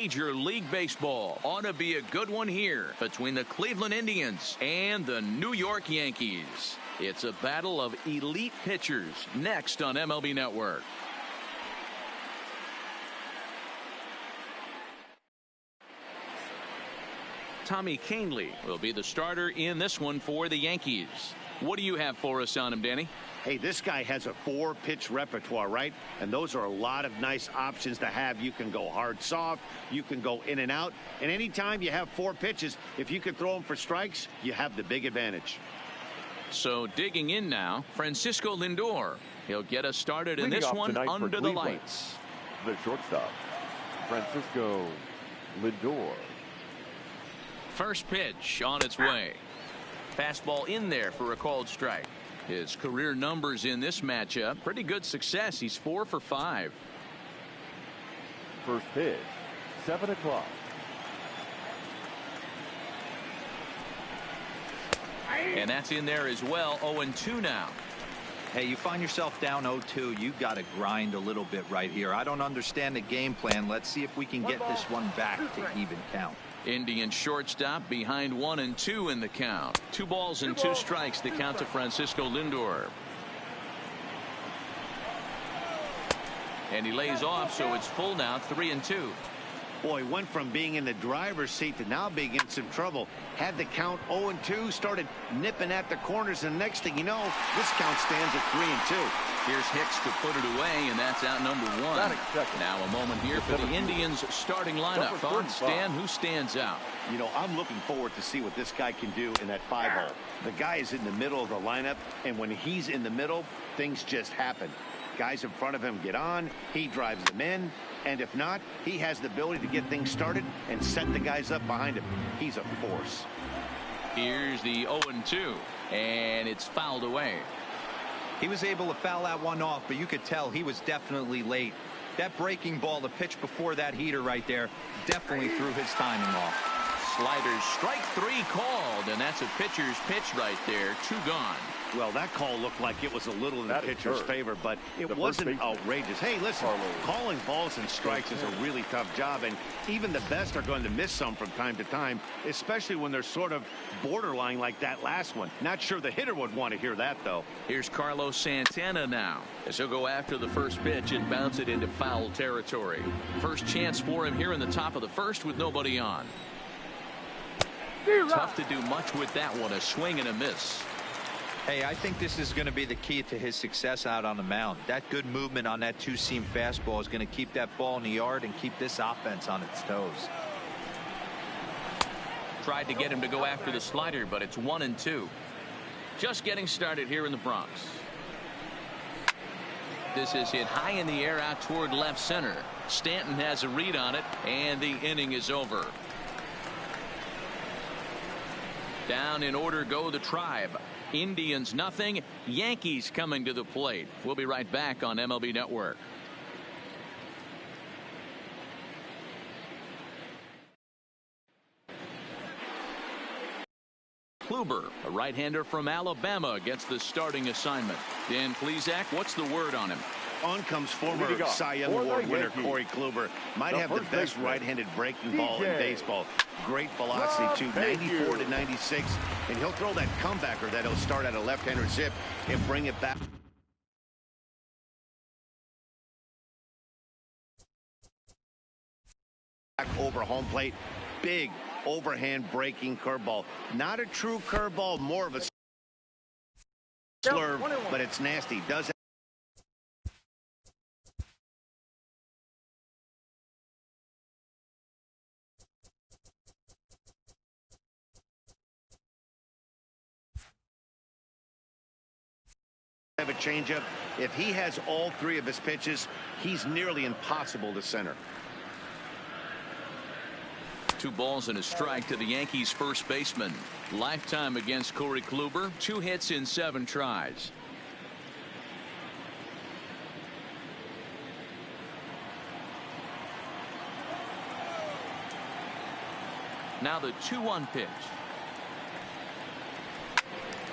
Major League Baseball ought to be a good one here between the Cleveland Indians and the New York Yankees. It's a battle of elite pitchers next on MLB Network. Tommy Kahnle will be the starter in this one for the Yankees. What do you have for us on him, Danny? Hey, this guy has a 4-pitch repertoire, right? And those are a lot of nice options to have. You can go hard, soft. You can go in and out. And anytime you have 4 pitches, if you can throw them for strikes, you have the big advantage. So digging in now, Francisco Lindor. He'll get us started in this one under the lights. The shortstop, Francisco Lindor. First pitch on its way. Fastball in there for a called strike. His career numbers in this matchup, pretty good success. He's 4 for 5. First pitch, 7 o'clock. And that's in there as well. 0-2 now. Hey, you find yourself down 0-2. You got to grind a little bit right here. I don't understand the game plan. Let's see if we can get this one back to even count. Indian shortstop behind 1-2 in the count. 2 balls and 2 strikes the count to Francisco Lindor. And he lays off, so it's full now, 3-2. Boy, went from being in the driver's seat to now being in some trouble. Had the count 0-2, started nipping at the corners, and next thing you know, this count stands at 3-2. Here's Hicks to put it away, and that's out number 1. Now a moment here for the Indians starting lineup. Thoughts, Stan, who stands out? You know, I'm looking forward to see what this guy can do in that 5-hole. The guy is in the middle of the lineup, and when he's in the middle, things just happen. Guys in front of him get on, he drives them in, and if not, he has the ability to get things started and set the guys up behind him. He's a force. Here's the 0-2, and it's fouled away. He was able to foul that one off, but you could tell he was definitely late. That breaking ball, the pitch before that heater right there, definitely threw his timing off. Sliders, strike 3 called, and that's a pitcher's pitch right there. 2 gone. Well, that call looked like it was a little in the pitcher's favor, but it wasn't outrageous. Hey, listen, calling balls and strikes is a really tough job, and even the best are going to miss some from time to time, especially when they're sort of borderline like that last one. Not sure the hitter would want to hear that, though. Here's Carlos Santana now, as he'll go after the first pitch and bounce it into foul territory. First chance for him here in the top of the first with nobody on. Tough to do much with that one, a swing and a miss. Hey, I think this is going to be the key to his success out on the mound. That good movement on that 2-seam fastball is going to keep that ball in the yard and keep this offense on its toes. Tried to get him to go after the slider, but it's 1-2. Just getting started here in the Bronx. This is hit high in the air out toward left center. Stanton has a read on it, and the inning is over. Down in order go the Tribe. Indians nothing. Yankees coming to the plate. We'll be right back on MLB Network. Kluber, a right-hander from Alabama, gets the starting assignment. Dan Plesac, what's the word on him? On comes former Cy Young Award winner Corey Kluber. Might have the best right-handed breaking ball in baseball. Great velocity, too, 94 to 96. And he'll throw that comebacker that he'll start at a left-hander zip and bring it back. Over home plate. Big overhand breaking curveball. Not a true curveball, more of a slurve, but it's nasty. Does have a changeup. If he has all 3 of his pitches, he's nearly impossible to center. 2 balls and a strike to the Yankees first baseman. Lifetime against Corey Kluber. 2 hits in 7 tries. Now the 2-1 pitch.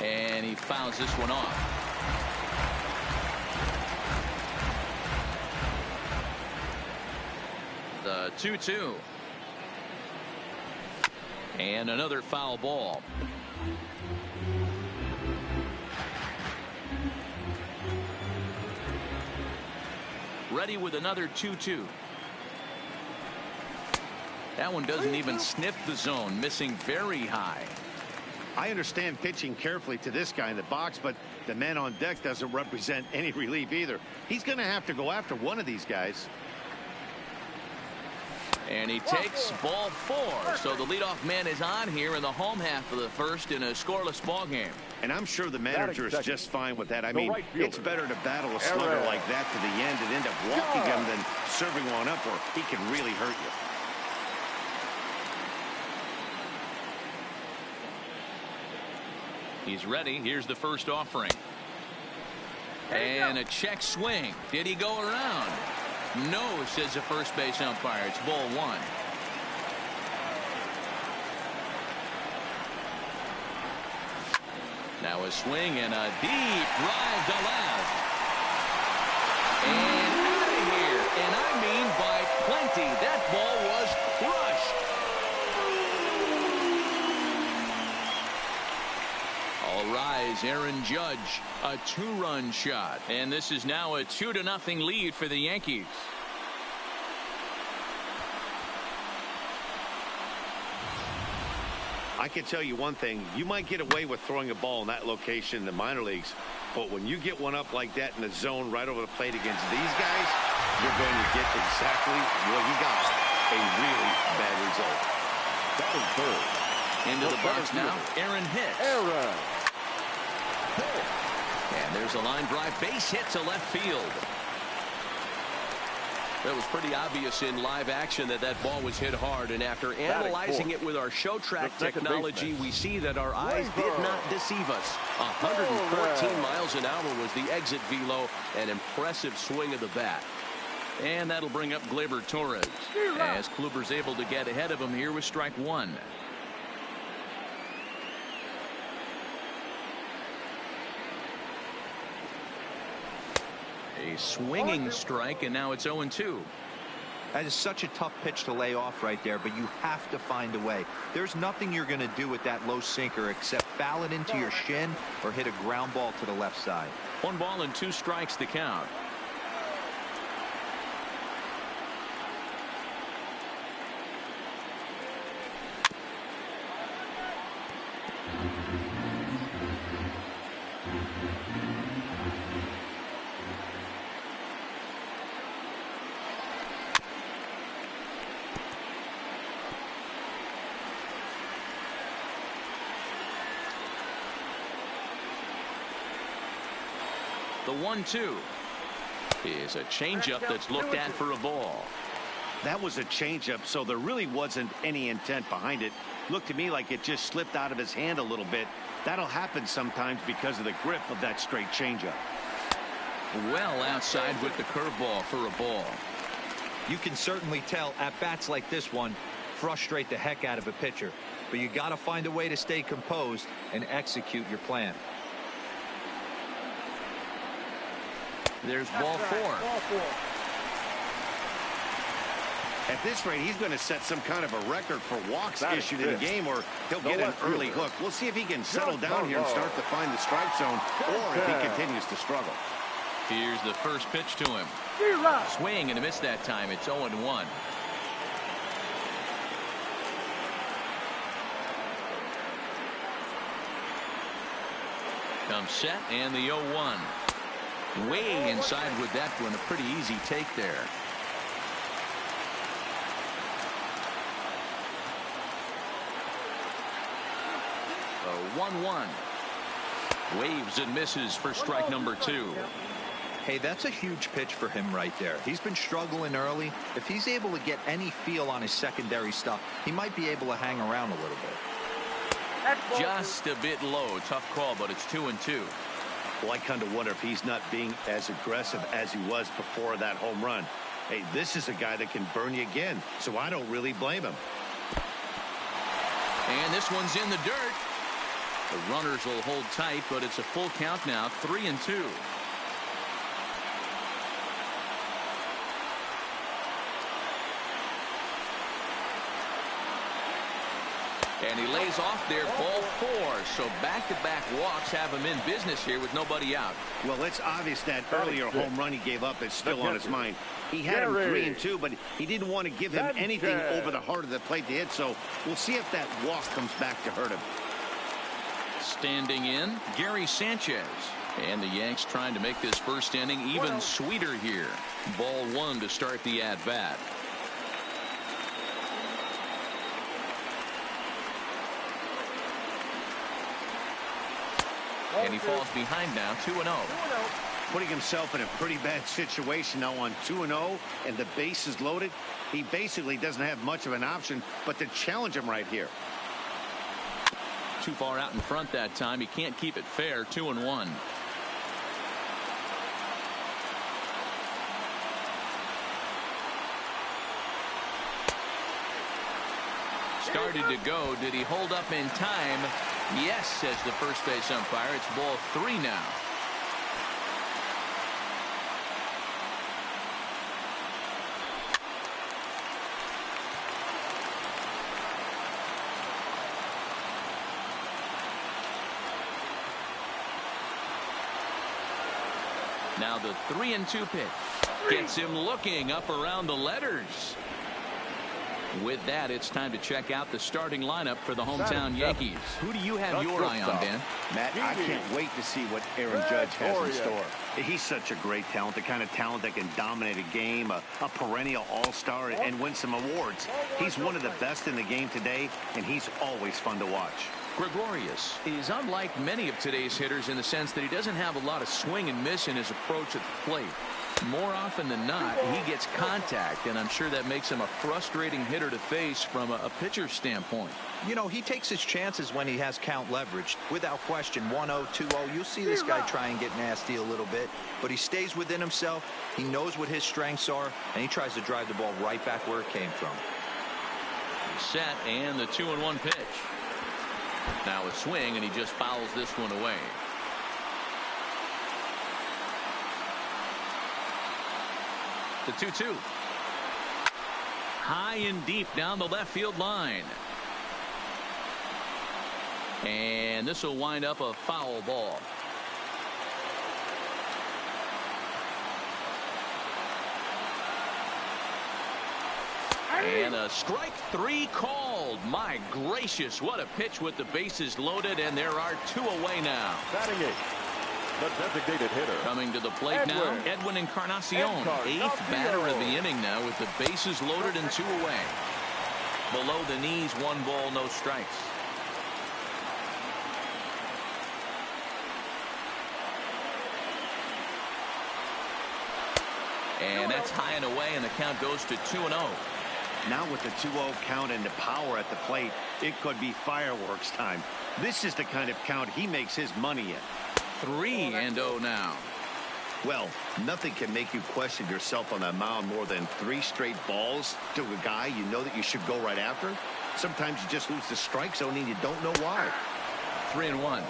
And he fouls this one off. The 2-2. And another foul ball. Ready with another 2-2. That one doesn't even sniff the zone, missing very high. I understand pitching carefully to this guy in the box, but the man on deck doesn't represent any relief either. He's going to have to go after one of these guys. And he takes ball 4. So the leadoff man is on here in the home half of the first in a scoreless ball game. And I'm sure the manager is just fine with that. I mean, it's better to battle a slugger like that to the end and end up walking him than serving one up where he can really hurt you. He's ready. Here's the first offering. And a check swing. Did he go around? No, says the first base umpire. It's ball 1. Now a swing and a deep drive to left. And out of here. And I mean by plenty. That ball was crushed. All rise, Aaron Judge, a 2-run shot. And this is now a 2-0 lead for the Yankees. I can tell you one thing. You might get away with throwing a ball in that location in the minor leagues, but when you get one up like that in the zone right over the plate against these guys, you're going to get exactly what he got, a really bad result. That was third. Into the box now, Aaron Hicks. And there's a line drive base hit to left field. That was pretty obvious in live action that that ball was hit hard, and after analyzing it with our show track technology, we see that our eyes did not deceive us. 114 miles an hour was the exit velo, an impressive swing of the bat. And that'll bring up Gleyber Torres as Kluber's able to get ahead of him here with strike 1. A swinging strike, and now it's 0-2. That is such a tough pitch to lay off right there, but you have to find a way. There's nothing you're going to do with that low sinker except foul it into your shin or hit a ground ball to the left side. 1 ball and 2 strikes to count. The 1-2 is a changeup that's looked at for a ball. That was a changeup, so there really wasn't any intent behind it. Looked to me like it just slipped out of his hand a little bit. That'll happen sometimes because of the grip of that straight changeup. Well outside with the curveball for a ball. You can certainly tell at bats like this one frustrate the heck out of a pitcher, but you got to find a way to stay composed and execute your plan. There's ball 4. At this rate, he's going to set some kind of a record for walks issued in a game, or he'll get an early hook. We'll see if he can settle down here and start to find the strike zone, or if he continues to struggle. Here's the first pitch to him. Swing and a miss that time. It's 0-1. Comes set and the 0-1. Way inside with that one. A pretty easy take there. A 1-1. Waves and misses for strike number 2. Hey, that's a huge pitch for him right there. He's been struggling early. If he's able to get any feel on his secondary stuff, he might be able to hang around a little bit. Just a bit low. Tough call, but it's 2-2. Well, I kind of wonder if he's not being as aggressive as he was before that home run. Hey, this is a guy that can burn you again, so I don't really blame him. And this one's in the dirt. The runners will hold tight, but it's a full count now, 3-2. And he lays off there, ball 4. So back-to-back walks have him in business here with nobody out. Well, it's obvious that earlier home run he gave up is still on his mind. He had him 3-2, but he didn't want to give him anything over the heart of the plate to hit. So we'll see if that walk comes back to hurt him. Standing in, Gary Sanchez. And the Yanks trying to make this first inning even sweeter here. Ball 1 to start the at-bat. And he falls behind now, 2-0. Putting himself in a pretty bad situation now on 2-0, and the base is loaded. He basically doesn't have much of an option but to challenge him right here. Too far out in front that time. He can't keep it fair. 2-1. Started to go. Did he hold up in time? Yes, says the first base umpire. It's ball 3 now. Now the 3-2 pitch gets him looking up around the letters. With that, it's time to check out the starting lineup for the hometown Yankees. Who do you have your eye on, Dan? Matt, I can't wait to see what Aaron Judge has in store. He's such a great talent, the kind of talent that can dominate a game, a perennial all-star, and win some awards. He's one of the best in the game today, and he's always fun to watch. Gregorius is unlike many of today's hitters in the sense that he doesn't have a lot of swing and miss in his approach at the plate. More often than not, he gets contact, and I'm sure that makes him a frustrating hitter to face from a pitcher's standpoint. You know, he takes his chances when he has count leverage. Without question, 1-0, 2-0. You'll see this guy try and get nasty a little bit, but he stays within himself. He knows what his strengths are, and he tries to drive the ball right back where it came from. Set, and the 2-1 pitch. Now a swing, and he just fouls this one away. The 2-2. High and deep down the left field line. And this will wind up a foul ball. And a strike 3 called. My gracious, what a pitch with the bases loaded, and there are 2 away now. Batting 8. The designated hitter. Coming to the plate now, Edwin Encarnacion. 8th batter of the inning now with the bases loaded and 2 away. Below the knees, 1 ball, no strikes. And that's high and away, and the count goes to 2-0. Now with the 2-0 count and the power at the plate, it could be fireworks time. This is the kind of count he makes his money in. 3-0 now. Well, nothing can make you question yourself on that mound more than 3 straight balls to a guy you know that you should go right after. Sometimes you just lose the strike zone and you don't know why. 3-1.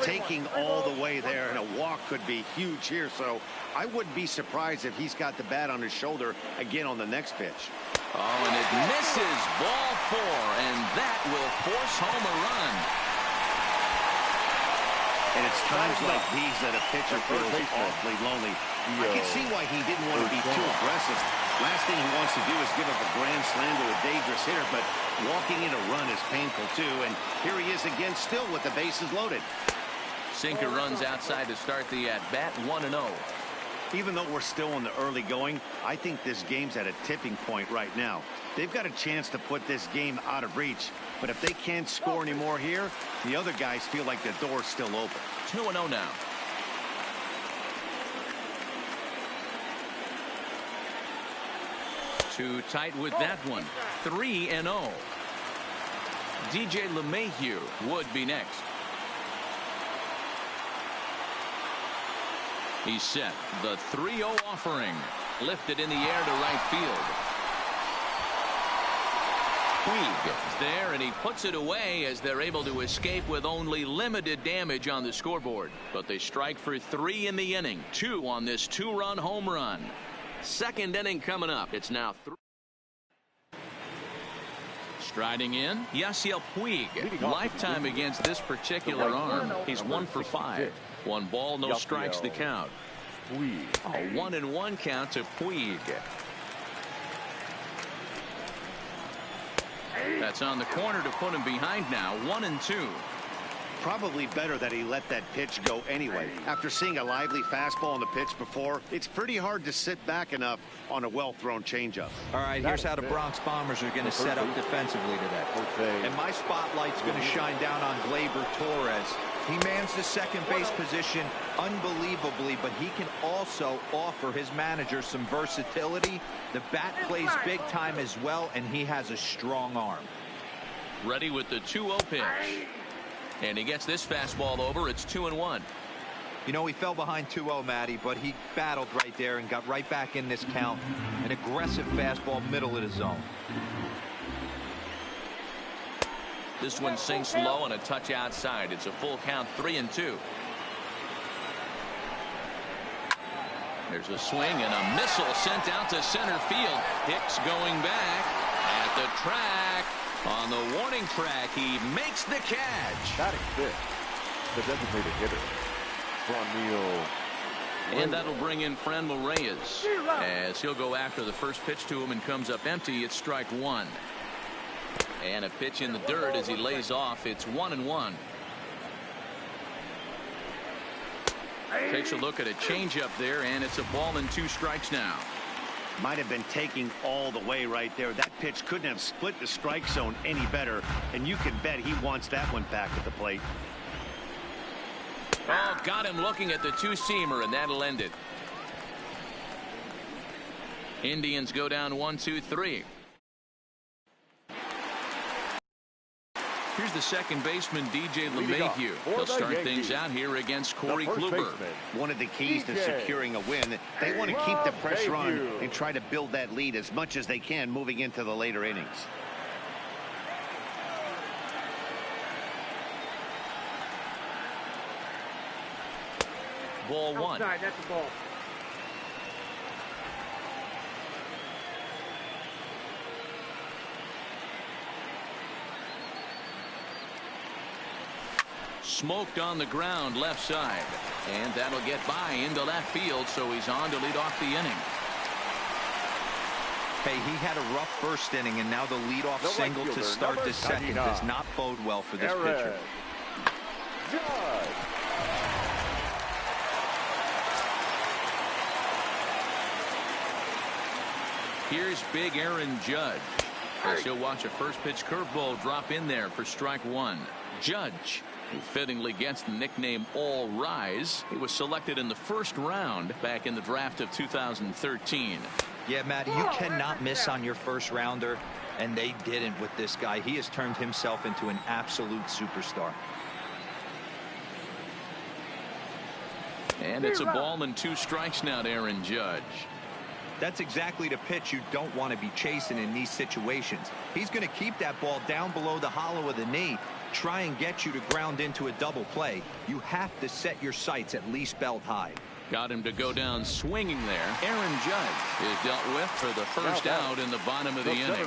Taking all the way there, and a walk could be huge here, so I wouldn't be surprised if he's got the bat on his shoulder again on the next pitch. Oh, and it misses. Ball 4, and that will force home a run. And it's times like these that a pitcher feels awfully lonely. I can see why he didn't want to be too aggressive. Last thing he wants to do is give up a grand slam to a dangerous hitter, but walking in a run is painful too. And here he is again, still with the bases loaded. Sinker runs outside to start the at-bat, 1-0. Even though we're still in the early going, I think this game's at a tipping point right now. They've got a chance to put this game out of reach. But if they can't score anymore here, the other guys feel like the door's still open. 2-0 now. Too tight with that one. 3-0. DJ LeMahieu would be next. He's set. The 3-0 offering. Lifted in the air to right field. Puig is there, and he puts it away as they're able to escape with only limited damage on the scoreboard. But they strike for 3 in the inning. 2 on this 2-run home run. Second inning coming up. It's now 3. Striding in, Yasiel Puig. Lifetime against this particular arm. He's 1 for 5. 1 ball, no strikes the count. A 1-1 count to Puig. That's on the corner to put him behind now. 1-2. Probably better that he let that pitch go anyway. After seeing a lively fastball on the pitch before, it's pretty hard to sit back enough on a well-thrown changeup. All right, here's how the Bronx Bombers are going to set up defensively today. And my spotlight's going to shine down on Gleyber Torres. He mans the second base position unbelievably, but he can also offer his manager some versatility. The bat plays big time as well, and he has a strong arm. Ready with the 2-0 pitch. And he gets this fastball over. It's 2-1. You know, he fell behind 2-0, Matty, but he battled right there and got right back in this count. An aggressive fastball, middle of the zone. This one sinks low and a touch outside. It's a full count, 3-2. There's a swing and a missile sent out to center field. Hicks going back at the track. On the warning track, he makes the catch. Batting fifth, the designated hitter, Franmil. And that'll bring in Franmil Reyes as he'll go after the first pitch to him and comes up empty. It's strike 1. And a pitch in the dirt as he lays off. It's 1-1. Takes a look at a changeup there, and it's a ball and 2 strikes now. Might have been taking all the way right there. That pitch couldn't have split the strike zone any better, and you can bet he wants that one back at the plate. Oh, got him looking at the 2-seamer, and that'll end it. Indians go down 1-2-3. Here's the second baseman, DJ LeMahieu. He'll start things out here against Corey Kluber. One of the keys to securing a win, they want to keep the pressure on and try to build that lead as much as they can moving into the later innings. Ball 1. Outside, that's a ball. Smoked on the ground left side, and that'll get by into left field, so he's on to lead off the inning. Hey, he had a rough first inning, and now the leadoff single to start the second does not bode well for this pitcher. Here's big Aaron Judge as he'll watch a first pitch curveball drop in there for strike 1. Judge, who fittingly gets the nickname All Rise. He was selected in the first round back in the draft of 2013. Yeah, Matty, you cannot miss on your first rounder, and they didn't with this guy. He has turned himself into an absolute superstar. And it's a ball and 2 strikes now to Aaron Judge. That's exactly the pitch you don't want to be chasing in these situations. He's going to keep that ball down below the hollow of the knee, try and get you to ground into a double play. You have to set your sights at least belt high. Got him to go down swinging there. Aaron Judge is dealt with for the first out in the bottom of the inning.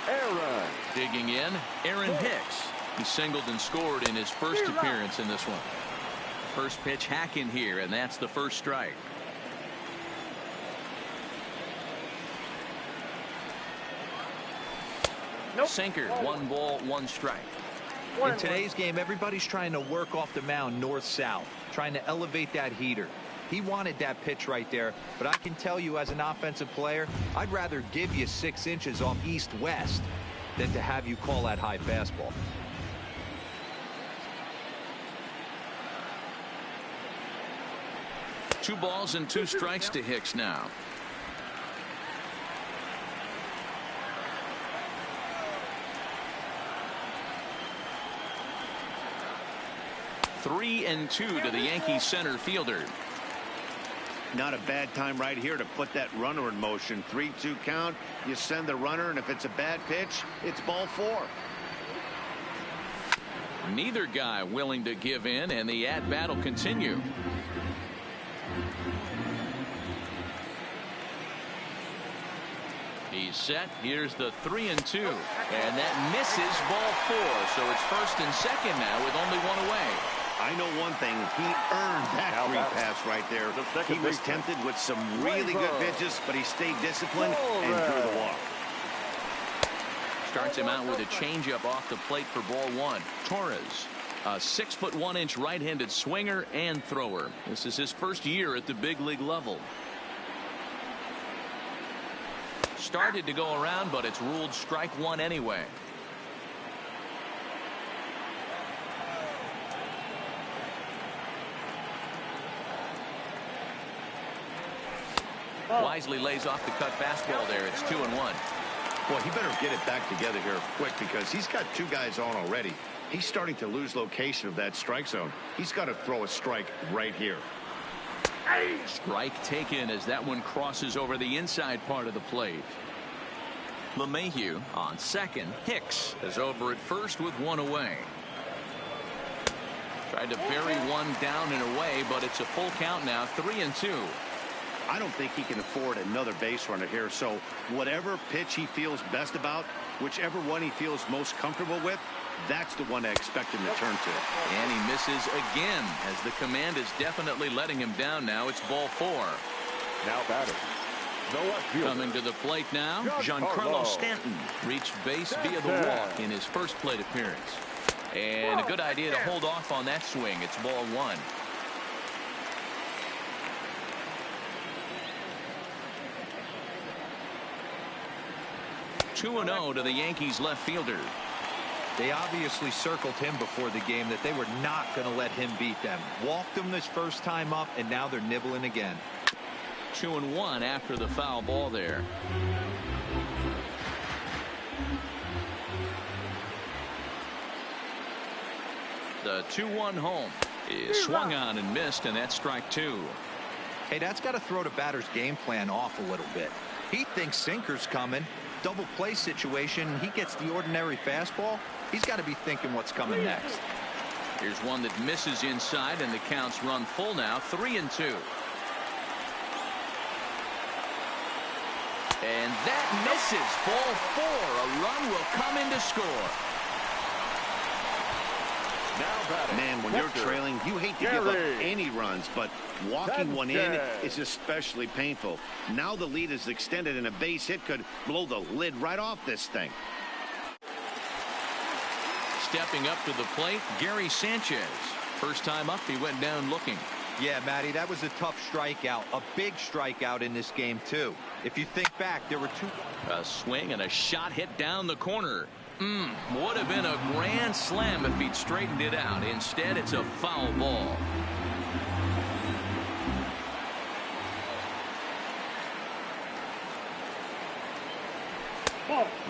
Aaron. Digging in, Aaron Hicks. He singled and scored in his first appearance in this one. First pitch hack in here, and that's the first strike. Nope. Sinker, 1 ball, 1 strike. In today's game, everybody's trying to work off the mound north-south, trying to elevate that heater. He wanted that pitch right there, but I can tell you as an offensive player, I'd rather give you 6 inches off east-west than to have you call that high fastball. Two balls and 2 strikes to Hicks now. Three and 2 to the Yankees center fielder. Not a bad time right here to put that runner in motion. 3-2 count. You send the runner, and if it's a bad pitch, it's ball 4. Neither guy willing to give in, and the at-bat will continue. He's set. Here's the 3-2. And that misses, ball 4. So it's first and second now with only one away. I know one thing. He earned that free pass right there. He was tempted with some really good pitches, but he stayed disciplined and drew the walk. Starts him out with a changeup off the plate for ball 1. Torres, a 6'1" right-handed swinger and thrower. This is his first year at the big league level. Started to go around, but it's ruled strike 1 anyway. Wisely lays off the cut fastball there. It's 2-1. Well, he better get it back together here quick because he's got 2 guys on already. He's starting to lose location of that strike zone. He's got to throw a strike right here. Strike taken as that one crosses over the inside part of the plate. LeMahieu on second. Hicks is over at first with 1 away. Tried to bury one down and away, but it's a full count now. 3-2. I don't think he can afford another base runner here, so whatever pitch he feels best about, whichever one he feels most comfortable with, that's the one I expect him to turn to. And he misses again as the command is definitely letting him down now. It's ball 4. Now batting. Coming to the plate now, Giancarlo Stanton reached base via the walk in his first plate appearance. And a good idea to hold off on that swing. It's ball 1. (2-0) to the Yankees left fielder. They obviously circled him before the game that they were not going to let him beat them. Walked him this first time up, and now they're nibbling again. 2-1 after the foul ball there. The 2-1 home is swung on and missed, and that's strike 2. Hey, that's got to throw the batter's game plan off a little bit. He thinks sinker's coming. Double play situation. He gets the ordinary fastball. He's got to be thinking what's coming next. Here's one that misses inside, and the count's run full now. 3-2. And that misses. Ball 4. A run will come in to score. Man, when you're trailing, you hate to give up any runs, but walking one in is especially painful. Now the lead is extended, and a base hit could blow the lid right off this thing. Stepping up to the plate, Gary Sanchez. First time up, he went down looking. Yeah, Matty, that was a tough strikeout. A big strikeout in this game, too. If you think back, there were 2. A swing and a shot hit down the corner. Would have been a grand slam if he'd straightened it out. Instead, it's a foul ball.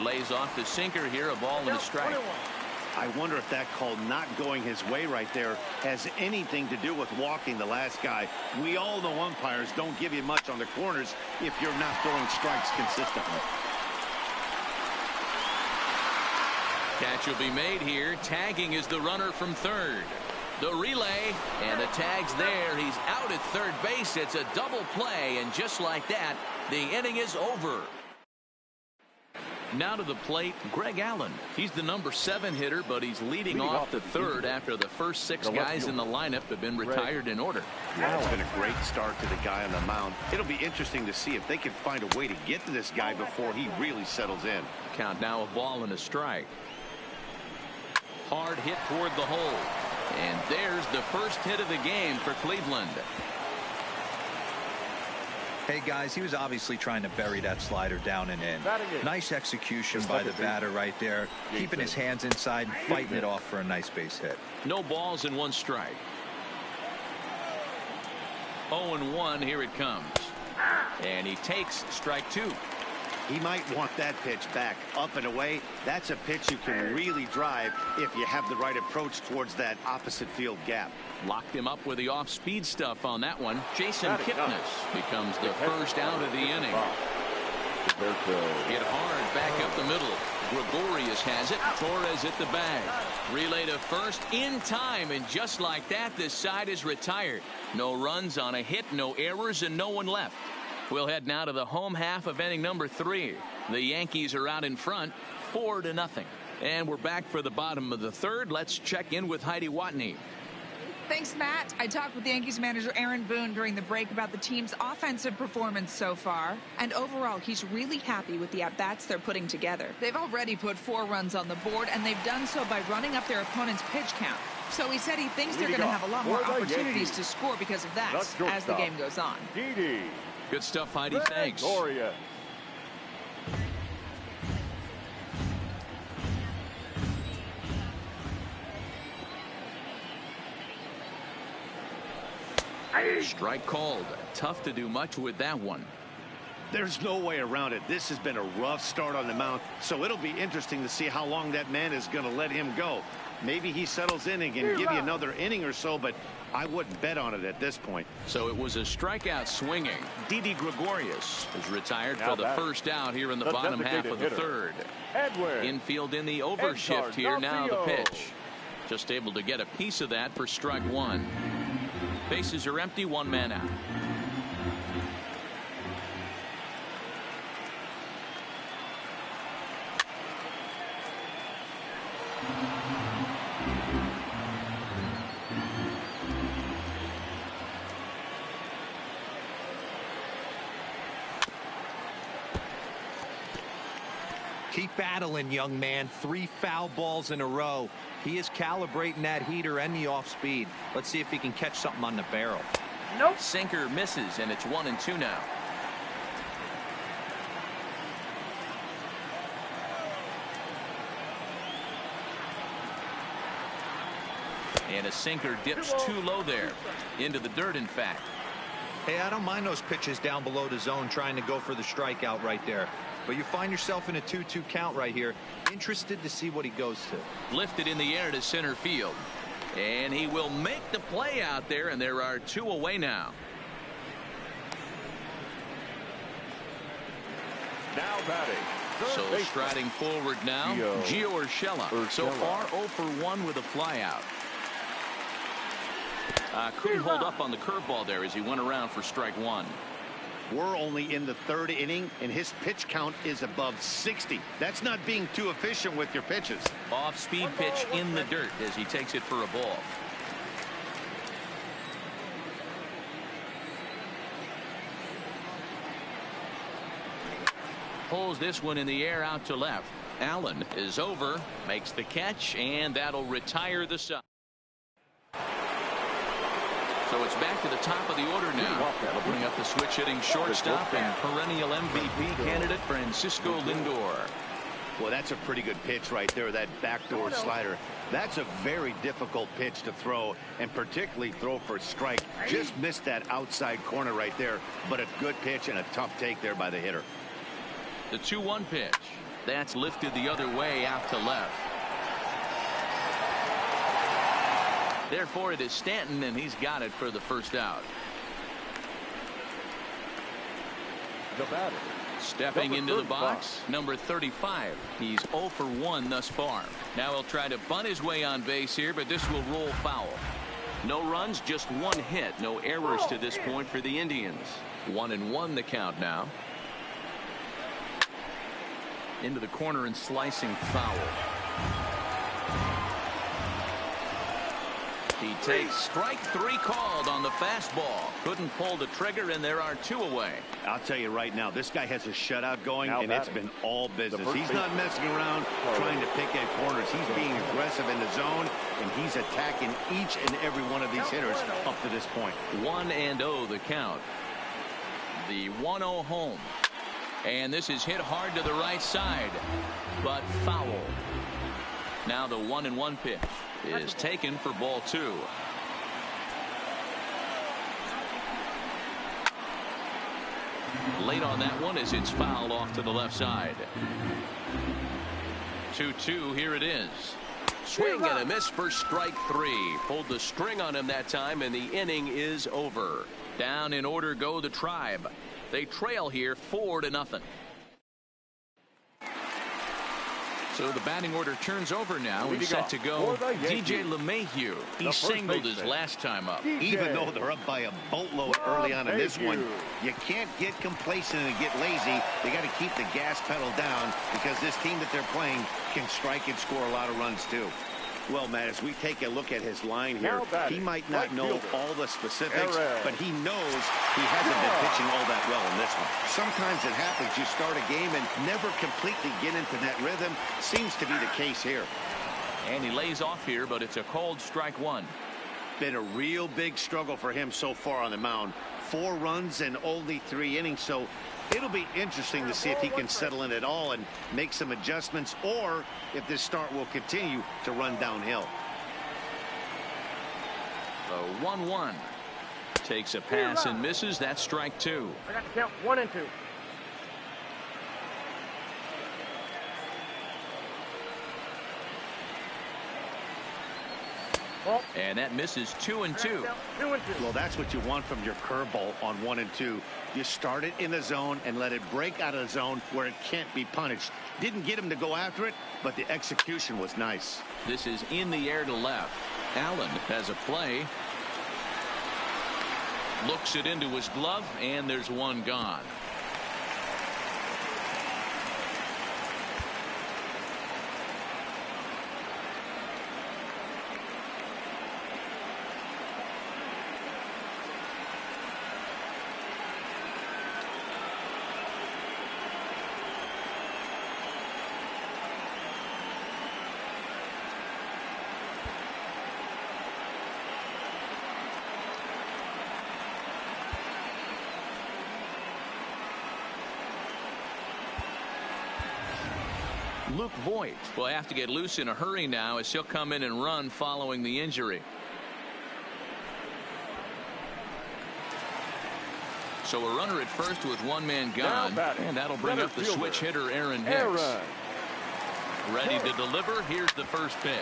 Lays off the sinker here, a ball and a strike. I wonder if that call not going his way right there has anything to do with walking the last guy. We all know umpires don't give you much on the corners if you're not throwing strikes consistently. Catch will be made here. Tagging is the runner from third. The relay, and the tag's there. He's out at third base. It's a double play, and just like that, the inning is over. Now to the plate, Greg Allen. He's the number 7 hitter, but he's leading off the third after the first 6 guys in the lineup have been retired in order. Yeah, it's been a great start to the guy on the mound. It'll be interesting to see if they can find a way to get to this guy before he really settles in. Count now a ball and a strike. Hard hit toward the hole. And there's the first hit of the game for Cleveland. Hey, guys, he was obviously trying to bury that slider down and in. Nice execution by the batter right there. Keeping his hands inside and fighting it off for a nice base hit. No balls and 1 strike. 0-1, here it comes. And he takes strike 2. He might want that pitch back, up and away. That's a pitch you can really drive if you have the right approach towards that opposite field gap. Locked him up with the off-speed stuff on that one. Jason Kipnis becomes the first out of the inning. Hit hard back up the middle. Gregorius has it. Torres at the bag. Relay to first in time, and just like that, this side is retired. No runs on a hit, no errors, and no one left. We'll head now to the home half of inning number 3. The Yankees are out in front 4-0. And we're back for the bottom of the 3rd. Let's check in with Heidi Watney. Thanks, Matt. I talked with Yankees manager Aaron Boone during the break about the team's offensive performance so far. And overall, he's really happy with the at-bats they're putting together. They've already put 4 runs on the board, and they've done so by running up their opponent's pitch count. So he said he thinks they're going to have a lot more opportunities to score because of that as the game goes on. Good stuff, Heidi. Thanks. Strike called. Tough to do much with that one. There's no way around it. This has been a rough start on the mound, so it'll be interesting to see how long that man is going to let him go. Maybe he settles in and can give you another inning or so, but I wouldn't bet on it at this point. So it was a strikeout swinging. Didi Gregorius is retired for the first out here in the bottom half of the 3rd. Infield in the overshift here. Now the pitch. Just able to get a piece of that for strike 1. Bases are empty, 1 man out. Keep battling, young man. 3 foul balls in a row. He is calibrating that heater and the off speed. Let's see if he can catch something on the barrel. Nope. Sinker misses, and it's 1-2 now. And a sinker dips too low there. Into the dirt, in fact. Hey, I don't mind those pitches down below the zone trying to go for the strikeout right there. But you find yourself in a 2-2 count right here. Interested to see what he goes to. Lifted in the air to center field. And he will make the play out there, and there are 2 away now. Now batting. So striding forward now, Gio Urshela. So far 0 for 1 with a flyout. Couldn't hold up on the curveball there as he went around for strike 1. We're only in the 3rd inning, and his pitch count is above 60. That's not being too efficient with your pitches. Off-speed pitch in the dirt as he takes it for a ball. Pulls this one in the air out to left. Allen is over, makes the catch, and that'll retire the side. So it's back to the top of the order now. That'll bring up the switch hitting shortstop and perennial MVP candidate Francisco Lindor. Well, that's a pretty good pitch right there, that backdoor slider. That's a very difficult pitch to throw, and particularly throw for a strike. Just missed that outside corner right there, but a good pitch and a tough take there by the hitter. The 2-1 pitch. That's lifted the other way out to left. Therefore, it is Stanton, and he's got it for the first out. The batter. Stepping into the box, number 35. He's 0 for 1 thus far. Now he'll try to bunt his way on base here, but this will roll foul. No runs, just 1 hit. No errors to this point for the Indians. 1-1 the count now. Into the corner and slicing foul. He takes strike 3 called on the fastball. Couldn't pull the trigger, and there are 2 away. I'll tell you right now, this guy has a shutout going, and it's been all business. He's not messing around trying to pick at corners. He's being aggressive in the zone, and he's attacking each and every one of these hitters up to this point. 1-0 the count. The 1-0 home. And this is hit hard to the right side, but foul. Now the 1-1 pitch is taken for ball 2. Late on that one as it's fouled off to the left side. 2-2, here it is. Swing and a miss for strike 3. Pulled the string on him that time, and the inning is over. Down in order go the Tribe. They trail here 4-0. So the batting order turns over now and set to go DJ LeMahieu. He singled his last time up. Even though they're up by a boatload early on in this one, you can't get complacent and get lazy. They got to keep the gas pedal down because this team that they're playing can strike and score a lot of runs too. Well, Matt, as we take a look at his line here, he might not know all the specifics, but he knows he hasn't been pitching all that well in this one. Sometimes it happens. You start a game and never completely get into that rhythm. Seems to be the case here. And he lays off here, but it's a cold strike one. Been a real big struggle for him so far on the mound. 4 runs in only 3 innings, so it'll be interesting to see if he can settle in at all and make some adjustments, or if this start will continue to run downhill. The 1-1 takes a pass and misses. That's strike 2. I got to count 1 and 2. And that misses 2 and 2. Well, that's what you want from your curveball on 1 and 2. You start it in the zone and let it break out of the zone where it can't be punished. Didn't get him to go after it, but the execution was nice. This is in the air to left. Allen has a play. Looks it into his glove, and there's one gone. Luke Voigt will have to get loose in a hurry now as he'll come in and run following the injury. So a runner at first with one man gone, and that'll bring up the switch hitter Aaron Hicks. Ready to deliver. Here's the first pitch.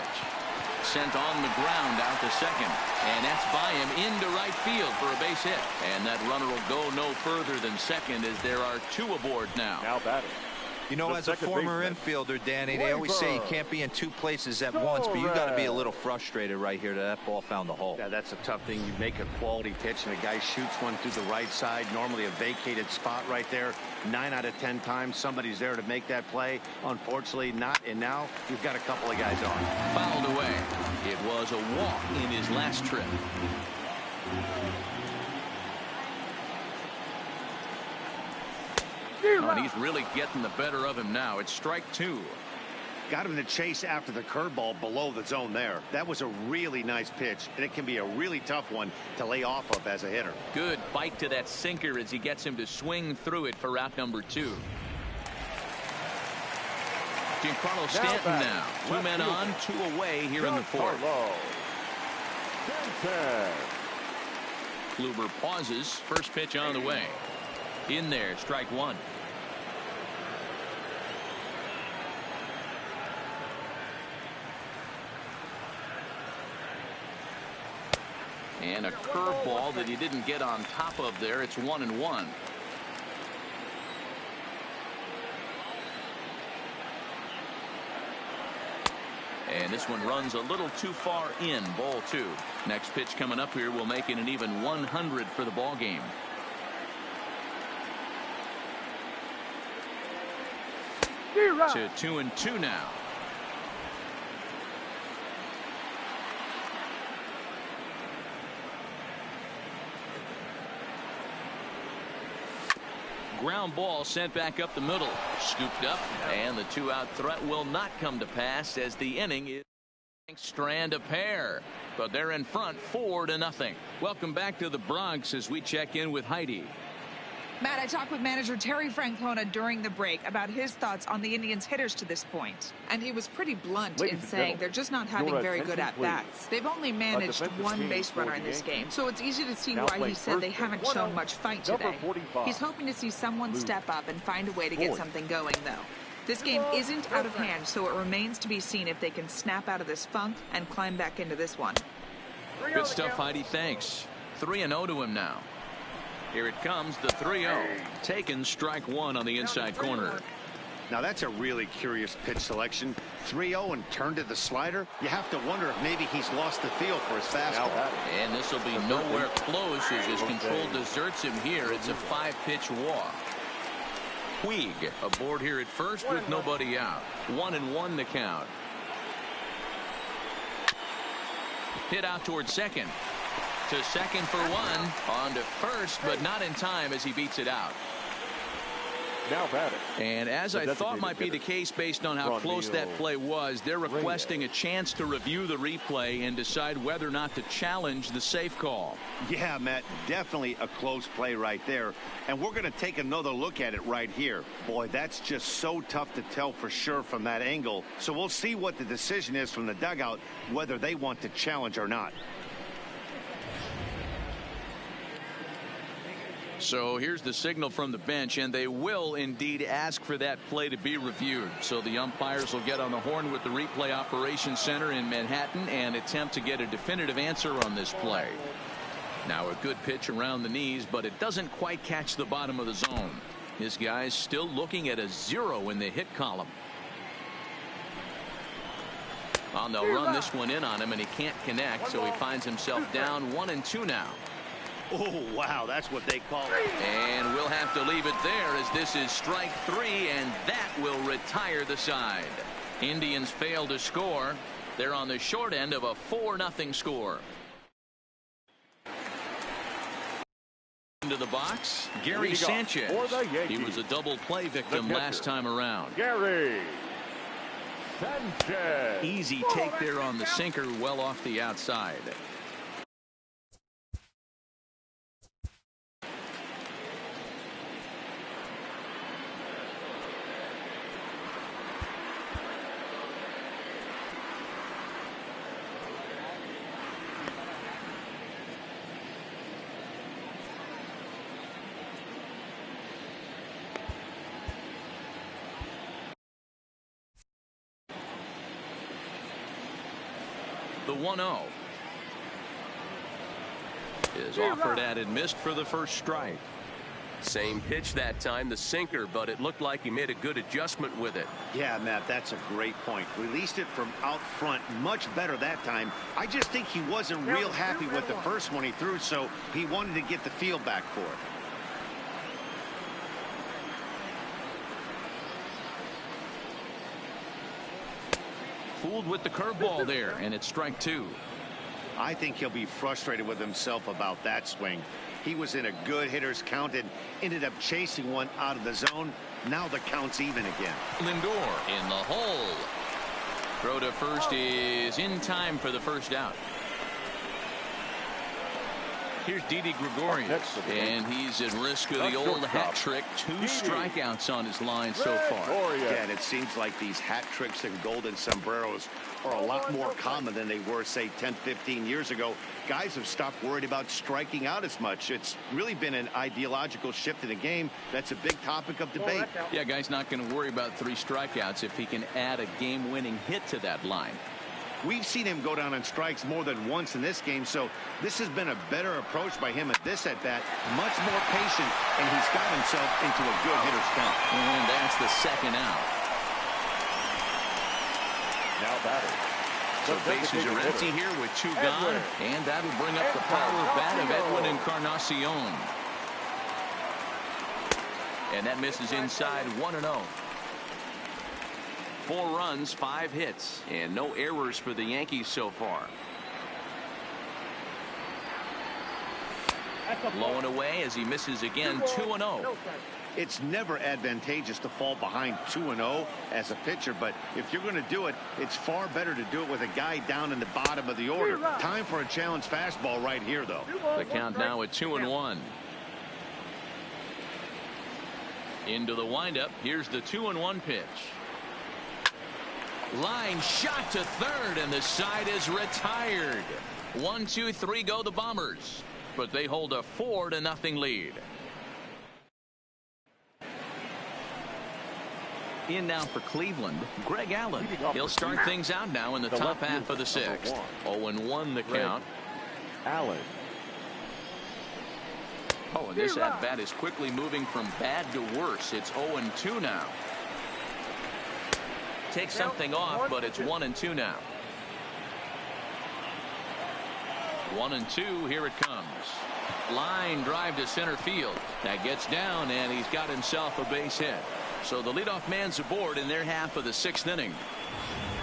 Sent on the ground out to second, and that's by him into right field for a base hit. And that runner will go no further than second as there are 2 aboard now. Now batting. You know, as a former infielder, Danny, they always say you can't be in 2 places at once, but you got to be a little frustrated right here that ball found the hole. Yeah, that's a tough thing. You make a quality pitch and a guy shoots one through the right side, normally a vacated spot right there. 9 out of 10 times somebody's there to make that play. Unfortunately not, and now you've got a couple of guys on. Fouled away. It was a walk in his last trip. And he's really getting the better of him now. It's strike 2. Got him to chase after the curveball below the zone there. That was a really nice pitch, and it can be a really tough one to lay off of as a hitter. Good bite to that sinker as he gets him to swing through it for route number 2. Giancarlo Stanton now. 2 men on, 2 away here in the 4th. Kluber pauses. First pitch on the way. In there, strike 1. And a curveball that he didn't get on top of there. It's 1-1. And this one runs a little too far in. Ball 2. Next pitch coming up here will make it an even 100 for the ball game. To 2-2 now. Ground ball sent back up the middle. Scooped up, and the 2-out threat will not come to pass as the inning is strand a pair. But they're in front 4-0. Welcome back to the Bronx as we check in with Heidi. Matt, I talked with manager Terry Francona during the break about his thoughts on the Indians' hitters to this point. And he was pretty blunt in saying they're just not having very good at-bats. They've only managed 1 base runner in this game, so it's easy to see why he said they haven't shown much fight today. He's hoping to see someone step up and find a way to get something going, though. This game isn't out of hand, so it remains to be seen if they can snap out of this funk and climb back into this one. Good stuff, Heidi. Thanks. 3-0 to him now. Here it comes, the 3-0. Taken, strike 1 on the inside corner. Now that's a really curious pitch selection. 3-0 and turned to the slider. You have to wonder if maybe he's lost the feel for his fastball. And this will be nowhere close as his control deserts him here. It's a 5-pitch walk. Puig aboard here at first with nobody out. 1-1 the count. Hit out towards second. To second for one. On to first, but not in time as he beats it out. Now batting. And as I thought might be the case based on how close that play was, they're requesting a chance to review the replay and decide whether or not to challenge the safe call. Yeah, Matt, definitely a close play right there. And we're going to take another look at it right here. Boy, that's just so tough to tell for sure from that angle. So we'll see what the decision is from the dugout, whether they want to challenge or not. So here's the signal from the bench, and they will indeed ask for that play to be reviewed. So the umpires will get on the horn with the replay operations center in Manhattan and attempt to get a definitive answer on this play. Now a good pitch around the knees, but it doesn't quite catch the bottom of the zone. This guy's still looking at a 0 in the hit column. Well, they'll run this one in on him, and he can't connect, so he finds himself down 1-2 now. Oh, wow, that's what they call it. And we'll have to leave it there as this is strike 3, and that will retire the side. Indians fail to score. They're on the short end of a 4-0 score. Into the box, Gary Sanchez. He was a double play victim last time around. Gary Sanchez. Easy take there on the sinker, well off the outside. The 1-0 is offered at and missed for the first strike. Same pitch that time, the sinker, but it looked like he made a good adjustment with it. Yeah, Matt, that's a great point. Released it from out front much better that time. I just think he wasn't real happy with the first one he threw, so he wanted to get the feel back for it. Fooled with the curveball there, and it's strike 2. I think he'll be frustrated with himself about that swing. He was in a good hitter's count and ended up chasing one out of the zone. Now the count's even again. Lindor in the hole. Throw to first is in time for the first out. Here's Didi Gregorius, and he's at risk of the old hat trick. 2 strikeouts on his line so far. Yeah, and it seems like these hat tricks and golden sombreros are a lot more common than they were, say, 10, 15 years ago. Guys have stopped worried about striking out as much. It's really been an ideological shift in the game. That's a big topic of debate. Yeah, guy's not going to worry about 3 strikeouts if he can add a game-winning hit to that line. We've seen him go down on strikes more than once in this game, so this has been a better approach by him at this at-bat. Much more patient, and he's got himself into a good hitter's count. And that's the second out. Now batting. So bases are empty here with 2 gone, and that'll bring up the power bat of Edwin Encarnacion. And that misses inside 1-0. 4 runs, 5 hits, and no errors for the Yankees so far. Low and away as he misses again. 2-0. It's never advantageous to fall behind 2-0 as a pitcher, but if you're going to do it, it's far better to do it with a guy down in the bottom of the order. Time for a challenge fastball right here, though. The count now at 2-1. Into the windup. Here's the 2-1 pitch. Line shot to third, and the side is retired. 1, 2, 3 go the Bombers, but they hold a 4-0 lead. In now for Cleveland, Greg Allen. He'll start things out now in the top half of the 6th. 0-1 the count. Allen. Oh, and this at-bat is quickly moving from bad to worse. It's 0-2 now. take something off, but it's 1-2 now. 1-2. Here it comes. Line drive to center field. That gets down, and he's got himself a base hit. So the leadoff man's aboard in their half of the 6th inning.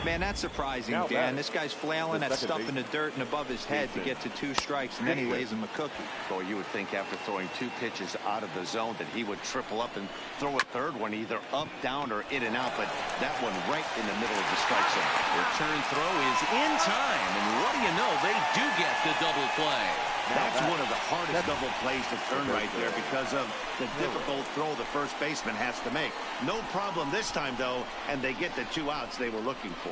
Man, that's surprising, Dan. This guy's flailing that stuff in the dirt and above his head to get to 2 strikes, and then he lays him a cookie. Boy, you would think after throwing 2 pitches out of the zone that he would triple up and throw a third one either up, down, or in and out, but that one right in the middle of the strike zone. Return throw is in time, and what do you know? They do get the double play. That's one of the hardest double plays to turn right there because of the difficult throw the first baseman has to make. No problem this time, though, and they get the 2 outs they were looking for.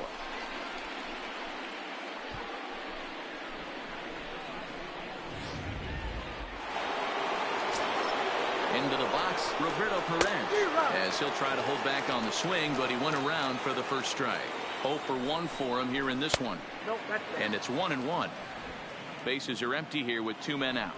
Into the box, Roberto Perez, as he'll try to hold back on the swing, but he went around for the first strike. 0 for 1 for him here in this one. And it's 1-1. Bases are empty here with 2 men out.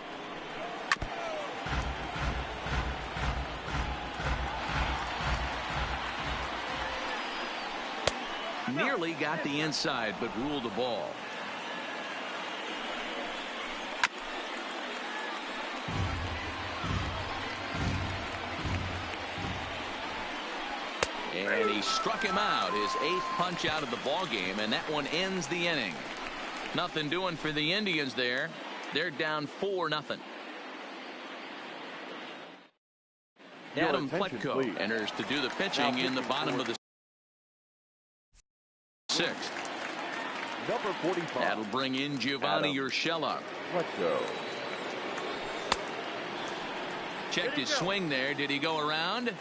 Nearly got the inside, but ruled the ball. And he struck him out, his 8th punch out of the ball game, and that one ends the inning. Nothing doing for the Indians there. They're down 4-0. Adam Pletko enters to do the pitching in the bottom of the 6th. Number 45. That'll bring in Giovanni Urshela. Pletko. Checked his swing there. Did he go around?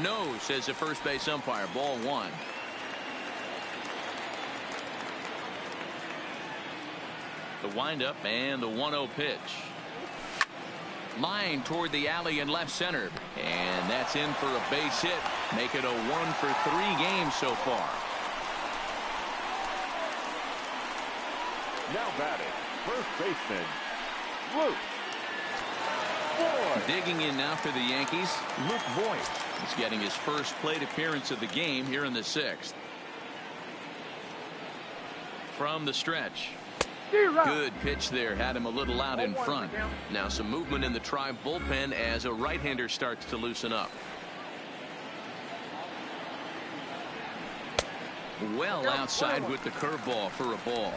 No, says the first base umpire. Ball 1. The windup and the 1-0 pitch. Line toward the alley in left center. And that's in for a base hit. Make it a 1 for 3 games so far. Now batting, first baseman, Luke Voit. Digging in now for the Yankees, Luke Voit. He's getting his first plate appearance of the game here in the 6th. From the stretch. Good pitch there. Had him a little out in front. Now some movement in the Tribe bullpen as a right-hander starts to loosen up. Well outside with the curveball for a ball.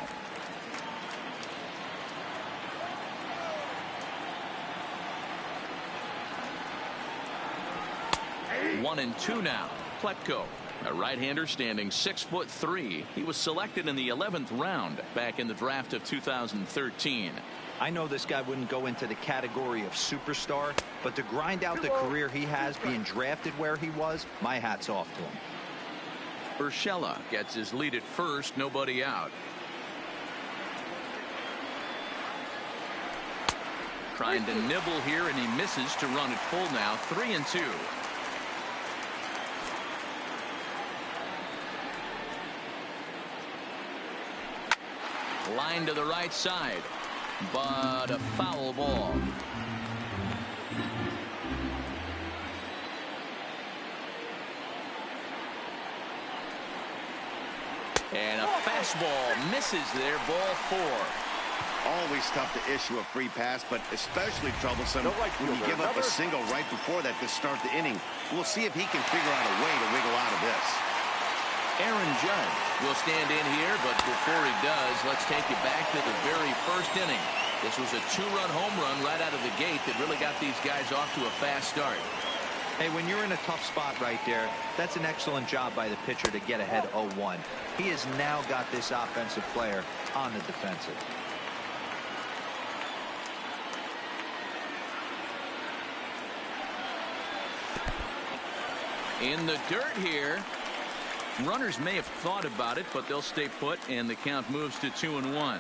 One and 2 now. Pletko, a right-hander standing 6'3". He was selected in the 11th round back in the draft of 2013. I know this guy wouldn't go into the category of superstar, but to grind out the career he has being drafted where he was, my hat's off to him. Urshela gets his lead at first, nobody out. Trying to nibble here, and he misses to run it full now. 3-2. Line to the right side, but a foul ball. And a fastball misses there. Ball 4. Always tough to issue a free pass, but especially troublesome when you give up a single right before that to start the inning. We'll see if he can figure out a way to wiggle out of this. Aaron Judge will stand in here, but before he does, let's take you back to the very first inning. This was a 2-run home run right out of the gate that really got these guys off to a fast start. Hey, when you're in a tough spot right there, that's an excellent job by the pitcher to get ahead 0-1. He has now got this offensive player on the defensive. In the dirt here. Runners may have thought about it, but they'll stay put, and the count moves to 2-1.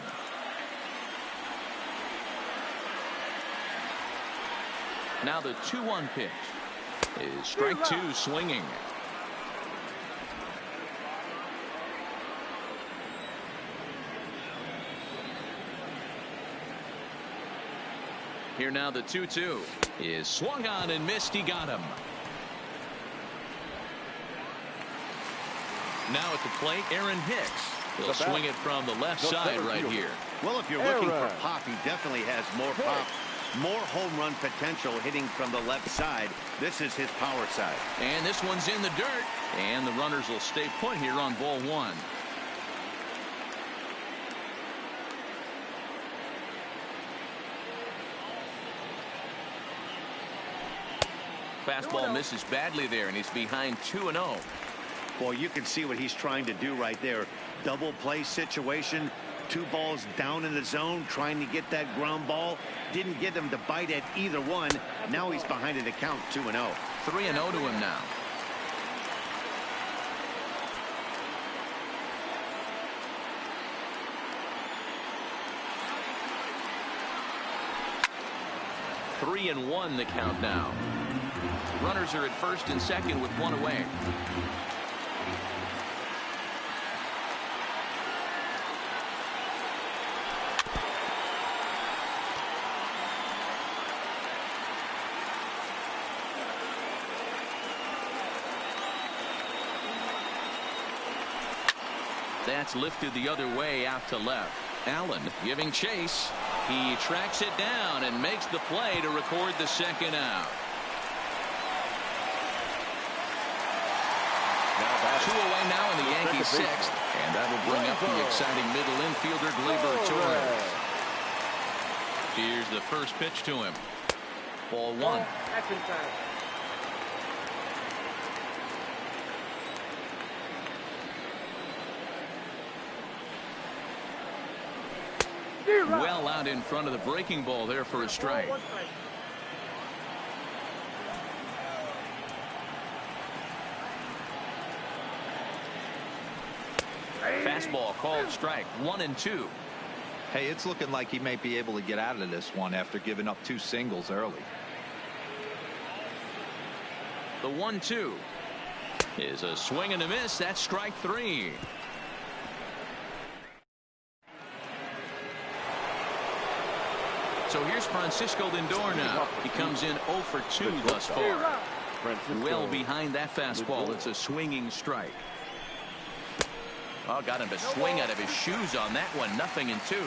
Now the 2-1 pitch is strike 2, swinging. Here now the 2-2 is swung on and missed. He got him. Now at the plate, Aaron Hicks. He'll swing it from the left side right here. Well, if you're looking for pop, he definitely has more pop, more home run potential hitting from the left side. This is his power side. And this one's in the dirt. And the runners will stay put here on ball one. Fastball misses badly there, and he's behind 2-0. Boy, you can see what he's trying to do right there. Double play situation. 2 balls down in the zone, trying to get that ground ball. Didn't get him to bite at either one. Now he's behind in the count, 2-0. 3-0 to him now. Three and 1 the count now. Runners are at first and second with 1 away. That's lifted the other way out to left. Allen giving chase. He tracks it down and makes the play to record the second out. 2 away now in the Yankees' sixth, and that'll bring up the exciting middle infielder Gleyber Torres. Here's the first pitch to him. Ball 1. Well out in front of the breaking ball there for a strike. Fastball called strike. 1-2. Hey, it's looking like he may be able to get out of this one after giving up 2 singles early. The 1-2 is a swing and a miss. That's strike 3. So here's Francisco Lindor now. He comes in 0 for 2 thus far. Well behind that fastball. It's a swinging strike. Oh, got him to swing out of his shoes on that one. 0-2.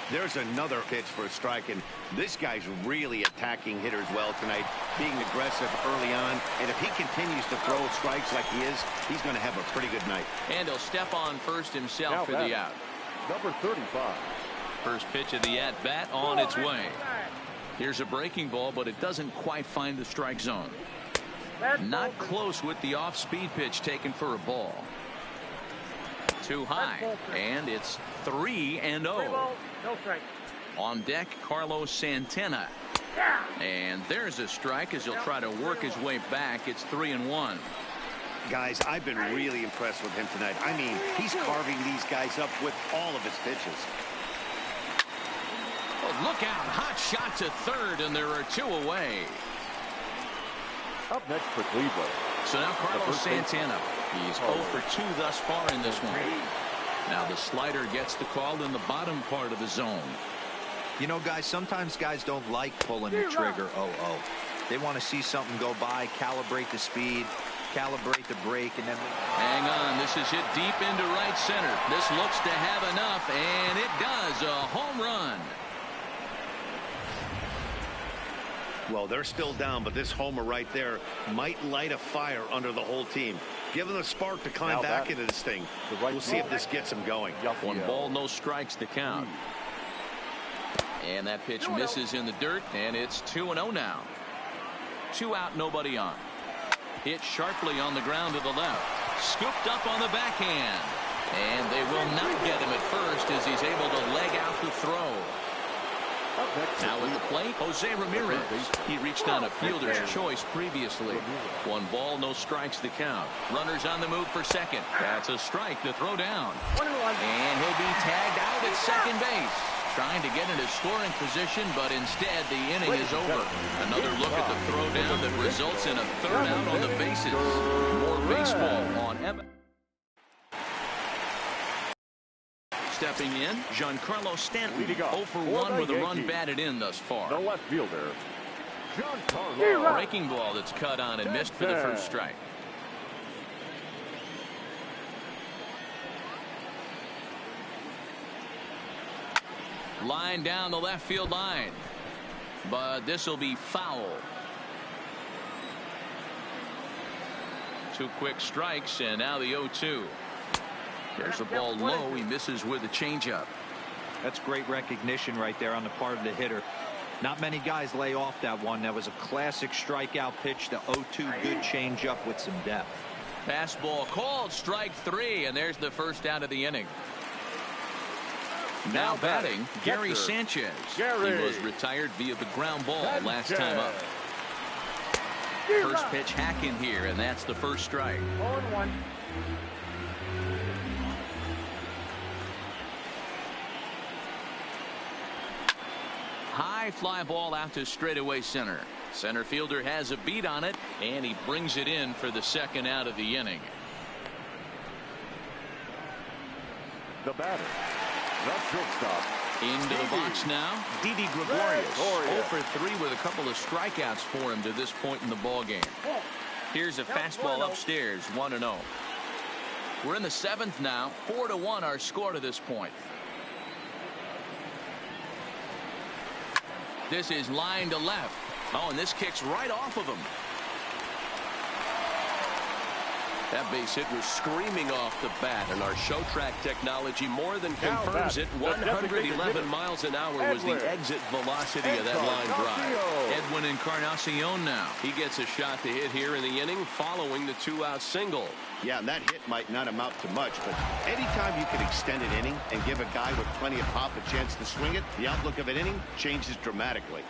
There's another pitch for a strike, and this guy's really attacking hitters well tonight, being aggressive early on. And if he continues to throw strikes like he is, he's going to have a pretty good night. And he'll step on first himself for the out. Number 35. First pitch of the at-bat on its way. Here's a breaking ball, but it doesn't quite find the strike zone. Not close with the off-speed pitch taken for a ball. Too high, and it's 3-0. On deck, Carlos Santana. And there's a strike as he'll try to work his way back. It's 3-1. Guys, I've been really impressed with him tonight. I mean, he's carving these guys up with all of his pitches. Oh, look out. Hot shot to third, and there are 2 away. Up next for Cleveland. So now Carlos Santana. He's 0 for 2 thus far in this one. Now the slider gets the call in the bottom part of the zone. You know, guys, sometimes guys don't like pulling the trigger 0-0. They want to see something go by, calibrate the speed, calibrate the brake, and then... Hang on. This is hit deep into right center. This looks to have enough, and it does. A home run. Well, they're still down, but this homer right there might light a fire under the whole team. Give them a spark to climb back into this thing. We'll see if this gets them going. 1 ball, no strikes to count. And that pitch misses in the dirt, and it's 2-0 now. 2 out, nobody on. Hit sharply on the ground to the left. Scooped up on the backhand. And they will not get him at first as he's able to leg out the throw. Now at the plate, Jose Ramirez. He reached on a fielder's choice previously. 1 ball, no strikes to count. Runners on the move for second. That's a strike to throw down. And he'll be tagged out at second base. Trying to get into scoring position, but instead the inning is over. Another look at the throw down that results in a 3rd out on the bases. More baseball on Evan. Stepping in, Giancarlo Stanton, 0 for 1 with a run batted in thus far. The left fielder, Giancarlo. Breaking ball that's cut on and missed for the first strike. Line down the left field line. But this will be foul. 2 quick strikes, and now the 0-2. There's the ball low. He misses with a changeup. That's great recognition right there on the part of the hitter. Not many guys lay off that one. That was a classic strikeout pitch. The 0-2 good changeup with some depth. Fastball called, strike 3, and there's the first out of the inning. Now batting, Gary Sanchez. He was retired via the ground ball last time up. First pitch hack in here, and that's the first strike. 0-1. High fly ball out to straightaway center. Center fielder has a beat on it, and he brings it in for the second out of the inning. The batter, the shortstop. Into the box now, Didi Gregorius. 0 for 3 with a couple of strikeouts for him to this point in the ball game. Here's a fastball upstairs, 1-0. We're in the 7th now. 4-1 our score to this point. This is line to left. Oh, and this kicks right off of him. That base hit was screaming off the bat, and our show track technology more than confirms it. 111 miles an hour was the exit velocity of that line drive. Edwin Encarnacion now. He gets a shot to hit here in the inning following the 2-out single. Yeah, and that hit might not amount to much, but anytime you can extend an inning and give a guy with plenty of pop a chance to swing it, the outlook of an inning changes dramatically.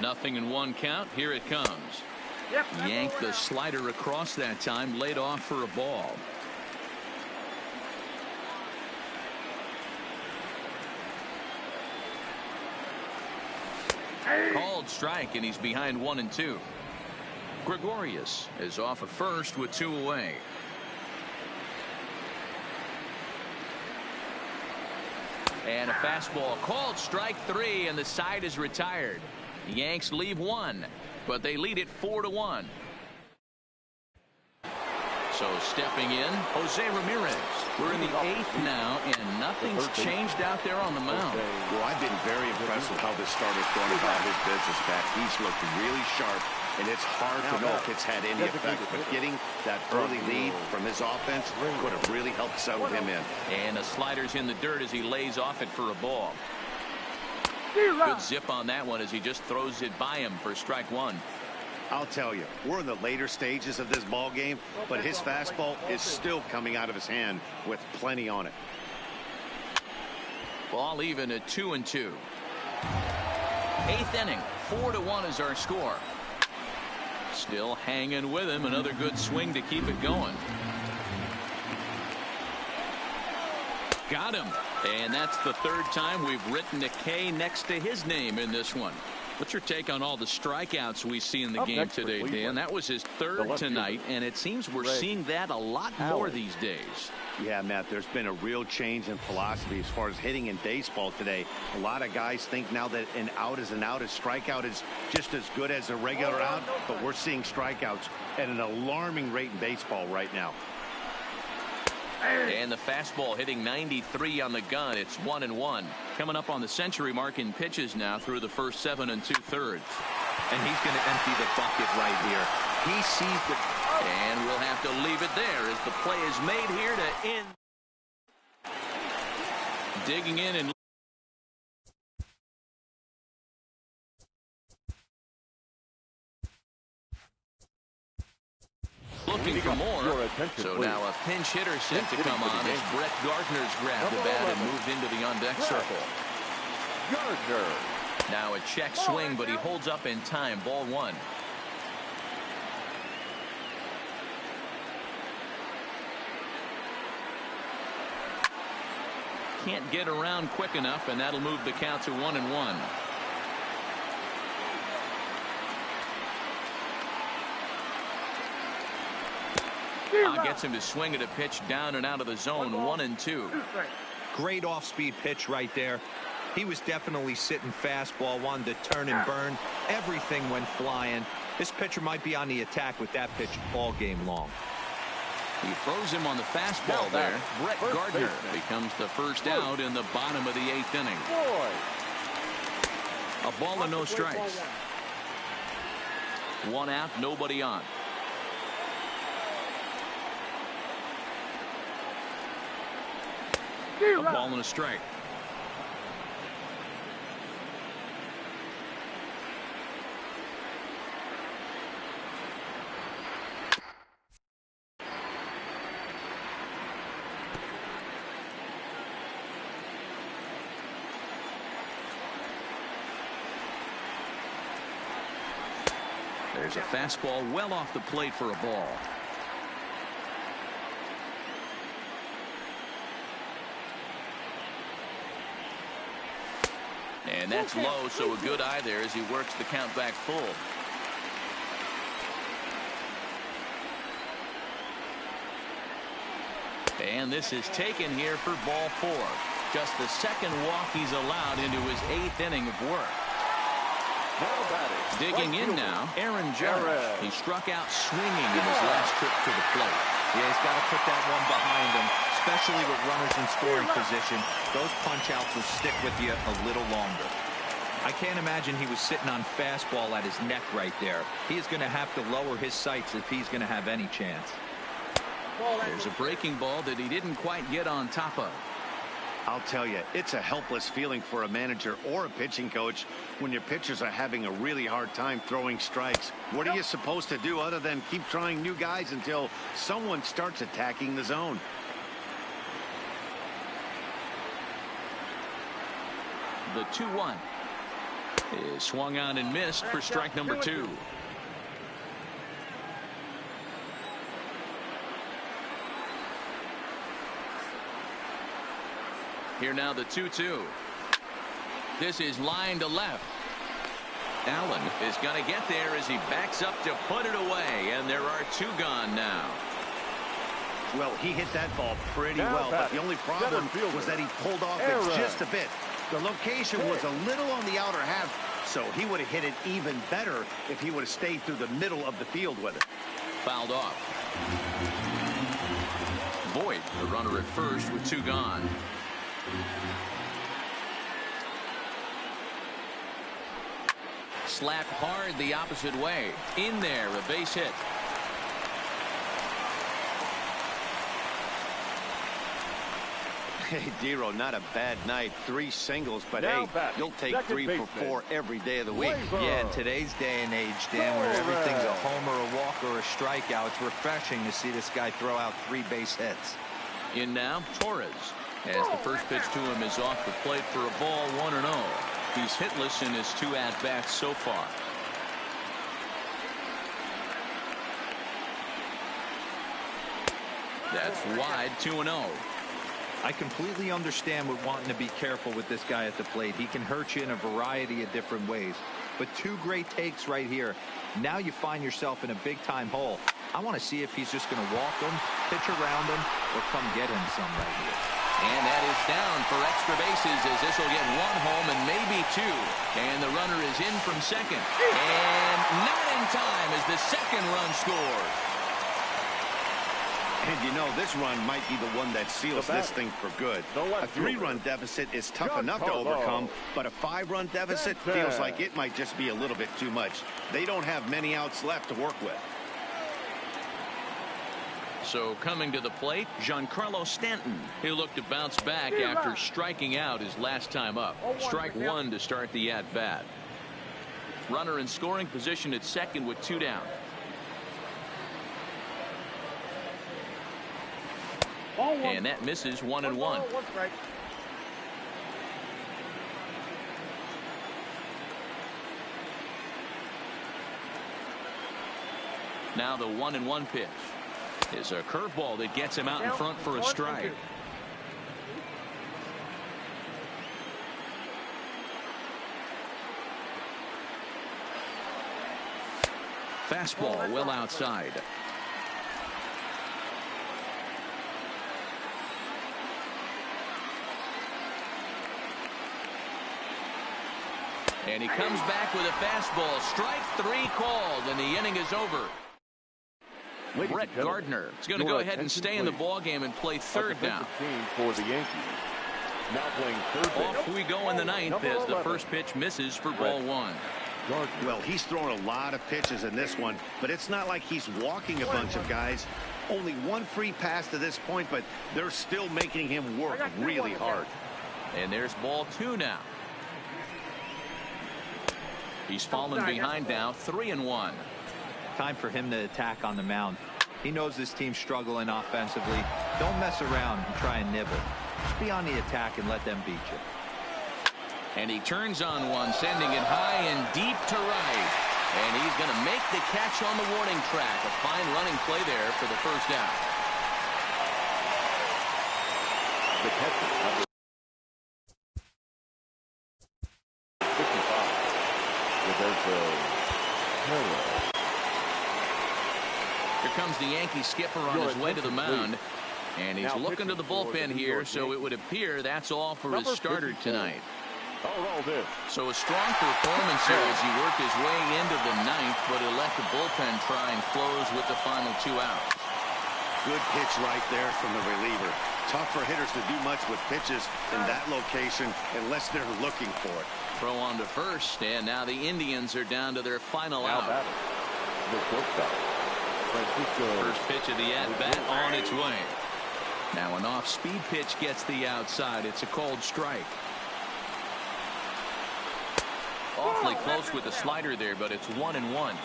0-1 count. Here it comes. Yanked the slider across that time, laid off for a ball. Called strike, and he's behind 1-2. Gregorius is off at first with 2 away. And a fastball called strike 3, and the side is retired. Yanks leave 1, but they lead it 4-1. So stepping in, Jose Ramirez. We're in the 8th now, and nothing's changed out there on the mound. Well, I've been very impressed with how this starter's going about his business, Pat. He's looked really sharp, and it's hard to know if it's had any effect. But getting that early lead from his offense could have really helped settle him in. And the slider's in the dirt as he lays off it for a ball. Good zip on that one as he just throws it by him for strike 1. I'll tell you, we're in the later stages of this ball game, but his fastball is still coming out of his hand with plenty on it. Ball even at 2-2. 8th inning, 4-1 is our score. Still hanging with him. Another good swing to keep it going. Got him. And that's the 3rd time we've written a K next to his name in this one. What's your take on all the strikeouts we see in the game today, Dan? That was his 3rd tonight, and it seems we're seeing that a lot more these days. Yeah, Matt, there's been a real change in philosophy as far as hitting in baseball today. A lot of guys think now that an out is an out, a strikeout is just as good as a regular out, but we're seeing strikeouts at an alarming rate in baseball right now. And the fastball hitting 93 on the gun. It's 1-1. Coming up on the century mark in pitches now through the first 7 2/3. And he's going to empty the bucket right here. He sees the... And we'll have to leave it there as the play is made here to end. Digging in and looking for more. So now a pinch hitter set to come on as Brett Gardner's grabbed the bat and moved into the on-deck circle. Gardner. Now a check swing, but he holds up in time. Ball 1. Can't get around quick enough, and that'll move the count to 1-1. Gets him to swing at a pitch down and out of the zone. 1-2. Great off-speed pitch right there. He was definitely sitting fastball, wanted to turn and burn. Everything went flying. This pitcher might be on the attack with that pitch all game long. He throws him on the fastball there. Brett Gardner becomes the first out in the bottom of the 8th inning. A ball and no strikes. 1 out, nobody on. A ball and a strike. There's a fastball well off the plate for a ball. And that's low, so a good eye there as he works the count back full. And this is taken here for ball 4. Just the second walk he's allowed into his 8th inning of work. Digging in now, Aaron Judge. He struck out swinging in his last trip to the plate. Yeah, he's got to put that one behind him, especially with runners in scoring position. Those punch-outs will stick with you a little longer. I can't imagine he was sitting on fastball at his neck right there. He is going to have to lower his sights if he's going to have any chance. There's a breaking ball that he didn't quite get on top of. I'll tell you, it's a helpless feeling for a manager or a pitching coach when your pitchers are having a really hard time throwing strikes. What are you supposed to do other than keep trying new guys until someone starts attacking the zone? The 2-1 is swung on and missed for strike number 2. Here now the 2-2. This is line to left. Allen is going to get there as he backs up to put it away, and there are 2 gone now. Well, he hit that ball pretty well, but the only problem was that he pulled off it just a bit. The location was a little on the outer half, so he would have hit it even better if he would have stayed through the middle of the field with it. Fouled off. Voit, the runner at first with 2 gone. Slapped hard the opposite way. In there, a base hit. Hey, Dero, not a bad night. 3 singles, but hey, you'll take 3 for 4 every day of the week. Yeah, in today's day and age, Dan, where everything's a homer, a walk, or a strikeout, it's refreshing to see this guy throw out 3 base hits. In now, Torres. As the first pitch to him is off the plate for a ball, 1-0. He's hitless in his 2 at-bats so far. That's wide, 2-0. I completely understand with wanting to be careful with this guy at the plate. He can hurt you in a variety of different ways. But 2 great takes right here. Now you find yourself in a big-time hole. I want to see if he's just going to walk him, pitch around him, or come get him some right here. And that is down for extra bases as this will get 1 home and maybe 2. And the runner is in from second. And not in time as the second run scores. And you know, this run might be the one that seals this thing for good. A 3-run deficit is tough enough to overcome, but a 5-run deficit feels like it might just be a little bit too much. They don't have many outs left to work with. So coming to the plate, Giancarlo Stanton, who looked to bounce back after striking out his last time up. Strike 1 to start the at-bat. Runner in scoring position at second with 2 down. And that misses 1-1. Now the 1-1 pitch is a curveball that gets him out in front for a strike. Fastball well outside. And he comes back with a fastball. Strike 3 called, and the inning is over. Brett Gardner is going to go ahead and stay in the ball game and play third down. For the Yankees. Now playing third base. Off we go in the ninth as the first pitch misses for ball one. Well, he's throwing a lot of pitches in this one, but it's not like he's walking a bunch of guys. Only one free pass to this point, but they're still making him work really hard. And there's ball two now. He's fallen behind now, 3-1. Time for him to attack on the mound. He knows this team's struggling offensively. Don't mess around and try and nibble. Just be on the attack and let them beat you. And he turns on one, sending it high and deep to right. And he's going to make the catch on the warning track. A fine running play there for the first down. The catcher, number 55. Roberto Perez. Here comes the Yankee skipper on his way to the mound. And he's looking to the bullpen here, so it would appear that's all for his starter tonight. So a strong performance here as he worked his way into the ninth, but he'll let the bullpen try and close with the final 2 outs. Good pitch right there from the reliever. Tough for hitters to do much with pitches in that location unless they're looking for it. Throw on to first, and now the Indians are down to their final out. First pitch of the at-bat on its way. Now an off-speed pitch gets the outside. It's a cold strike. Awfully close with the slider there, but it's 1-1.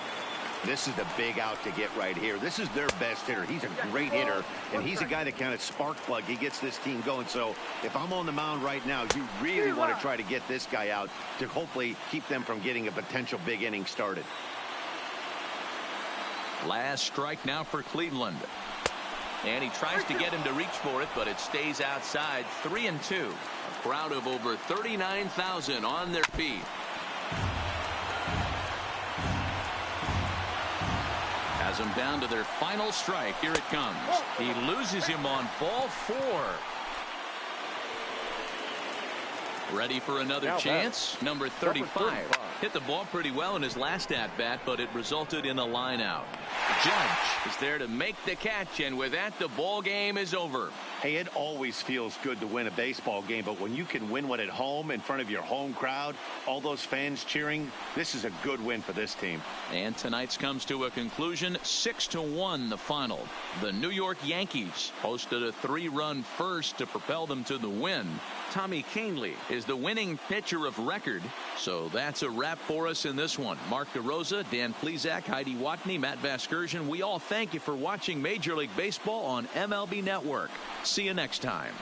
This is the big out to get right here. This is their best hitter. He's a great hitter, and he's a guy that kind of spark plug. He gets this team going. So if I'm on the mound right now, you really want to try to get this guy out to hopefully keep them from getting a potential big inning started. Last strike now for Cleveland. And he tries to get him to reach for it, but it stays outside. 3-2. A crowd of over 39,000 on their feet. Has them down to their final strike. Here it comes. He loses him on ball 4. Ready for another chance. Number 35 hit the ball pretty well in his last at-bat, but it resulted in a line out. Judge is there to make the catch, and with that, the ball game is over. Hey, it always feels good to win a baseball game, but when you can win one at home in front of your home crowd, all those fans cheering, this is a good win for this team. And tonight's comes to a conclusion, 6-1 the final. The New York Yankees hosted a 3-run first to propel them to the win. Tommy Kahnle is the winning pitcher of record. So that's a wrap for us in this one. Mark DeRosa, Dan Plesac, Heidi Watney, Matt Vasgersian. We all thank you for watching Major League Baseball on MLB Network. See you next time.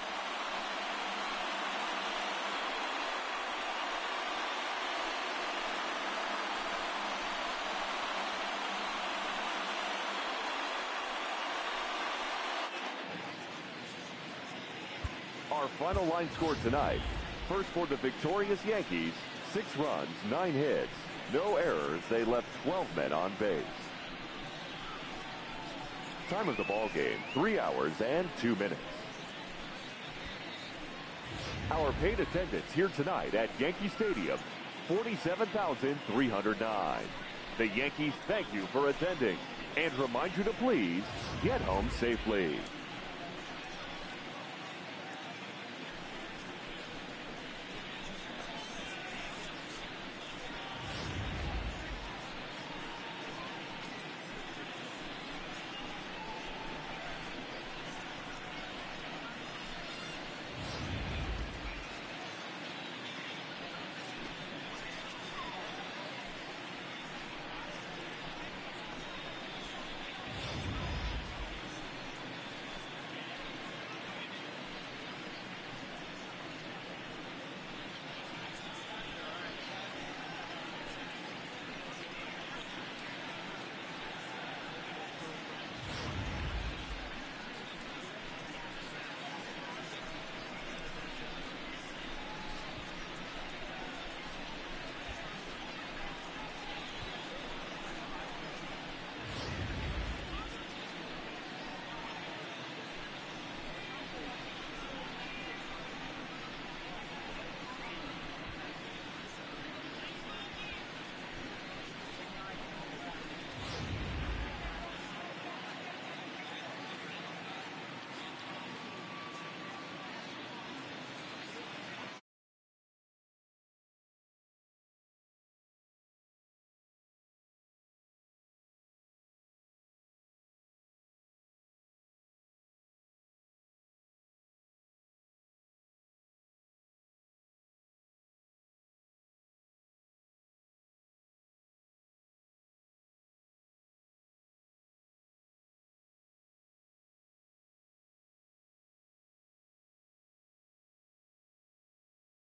Our final line score tonight. First for the victorious Yankees, 6 runs, 9 hits, no errors. They left 12 men on base. Time of the ball game, 3 hours and 2 minutes. Our paid attendance here tonight at Yankee Stadium, 47,309. The Yankees thank you for attending and remind you to please get home safely.